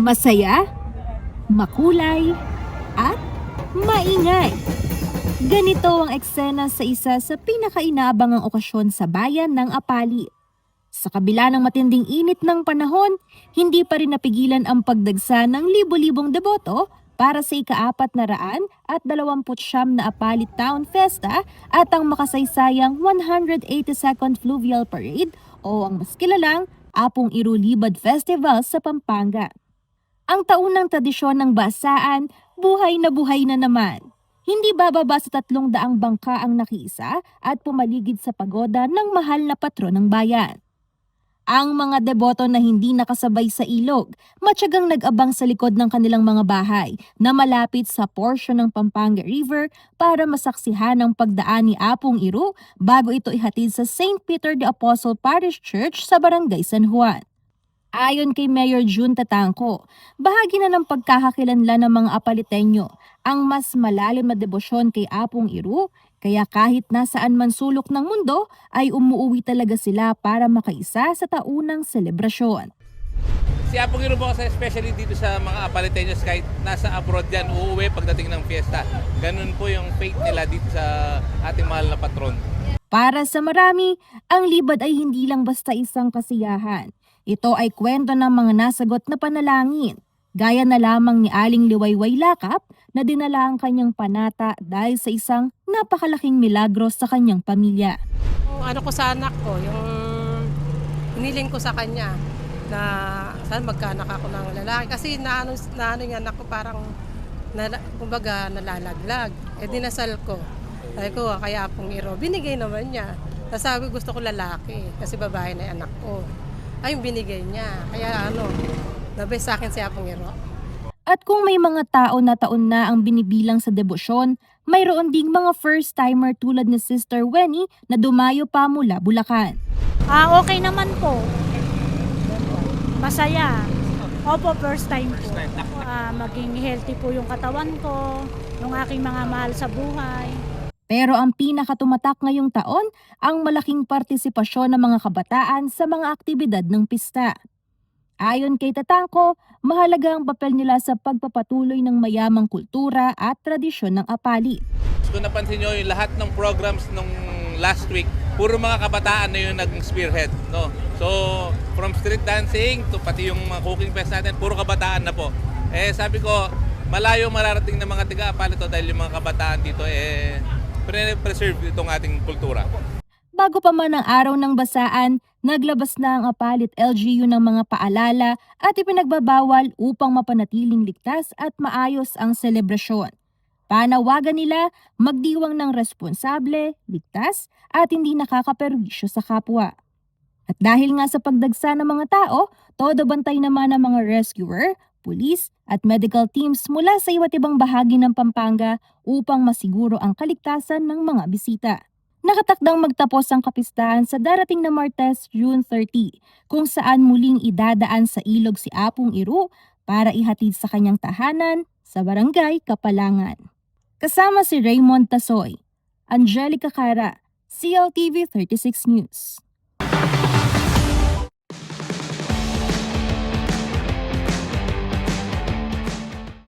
Masaya, makulay, at maingay. Ganito ang eksena sa isa sa pinakainaabangang okasyon sa bayan ng Apalit. Sa kabila ng matinding init ng panahon, hindi pa rin napigilan ang pagdagsa ng libo-libong deboto para sa ika-429 na Apalit Town Festa at ang makasaysayang 182nd Fluvial Parade o ang mas kilalang Apong Irulibad Festival sa Pampanga. Ang taunang tradisyon ng basaan, buhay na naman. Hindi bababa sa 300 bangka ang nakiisa at pumaligid sa pagoda ng mahal na patron ng bayan. Ang mga deboto na hindi nakasabay sa ilog, matyagang nag-abang sa likod ng kanilang mga bahay na malapit sa porsyon ng Pampanga River para masaksihan ang pagdaan ni Apong Iru bago ito ihatid sa St. Peter the Apostle Parish Church sa Barangay San Juan. Ayon kay Mayor June Tatangco, bahagi na ng pagkakakilanlan ng mga Apaliteño ang mas malalim na debosyon kay Apong Iru, kaya kahit nasaan man sulok ng mundo ay umuuwi talaga sila para makaisa sa taunang selebrasyon. Si Apong Iru po kasi especially dito sa mga Apaliteños kahit nasa abroad yan, uuwi pagdating ng fiesta. Ganun po yung faith nila dito sa ating mahal na patron. Para sa marami, ang libad ay hindi lang basta isang kasiyahan. Ito ay kwento ng mga nasagot na panalangin, gaya na lamang ni Aling Liwayway Lakap na dinala ang kanyang panata dahil sa isang napakalaking milagro sa kanyang pamilya. Yung ano ko sa anak ko, yung hiniling ko sa kanya na saan magkaanak ako ng lalaki. Kasi naano yung anak ko parang, kumbaga nalalaglag. Dinasal ko. Sabi ko, kaya Apong Iru, binigay naman niya. Sabi gusto ko lalaki kasi babae na yung anak ko. Ay, yung binigay niya. Kaya nabes sa akin si Apong Iru. At kung may mga tao na taon na ang binibilang sa debosyon, mayroon ding mga first-timer tulad ni Sister Wenny na dumayo pa mula Bulacan. Okay naman po. Masaya. Opo, first time po. Maging healthy po yung katawan ko, yung aking mga mahal sa buhay. Pero ang pinakatumatak ngayong taon, ang malaking partisipasyon ng mga kabataan sa mga aktibidad ng pista. Ayon kay Tatangco, mahalaga ang papel nila sa pagpapatuloy ng mayamang kultura at tradisyon ng Apalit. Kung napansin nyo yung lahat ng programs nung last week, puro mga kabataan na yung nag-spearhead. No? So, from street dancing to pati yung mga cooking fest natin, puro kabataan na po. Sabi ko, malayo mararating ng mga tiga-Apalit dahil yung mga kabataan dito preserve itong ating kultura. Bago pa man ang araw ng basaan, naglabas na ang Apalit LGU ng mga paalala at ipinagbabawal upang mapanatiling ligtas at maayos ang selebrasyon. Panawagan nila magdiwang ng responsable, ligtas at hindi nakakaperwisyo sa kapwa. At dahil nga sa pagdagsa ng mga tao, todo bantay naman ang mga rescuer, pulis at medical teams mula sa iba't ibang bahagi ng Pampanga upang masiguro ang kaligtasan ng mga bisita. Nakatakdang magtapos ang kapistahan sa darating na Martes, June 30, kung saan muling idadaan sa ilog si Apong Iru para ihatid sa kanyang tahanan sa Barangay Kapalangan. Kasama si Raymond Tasoy, Angelica Cara, CLTV 36 News.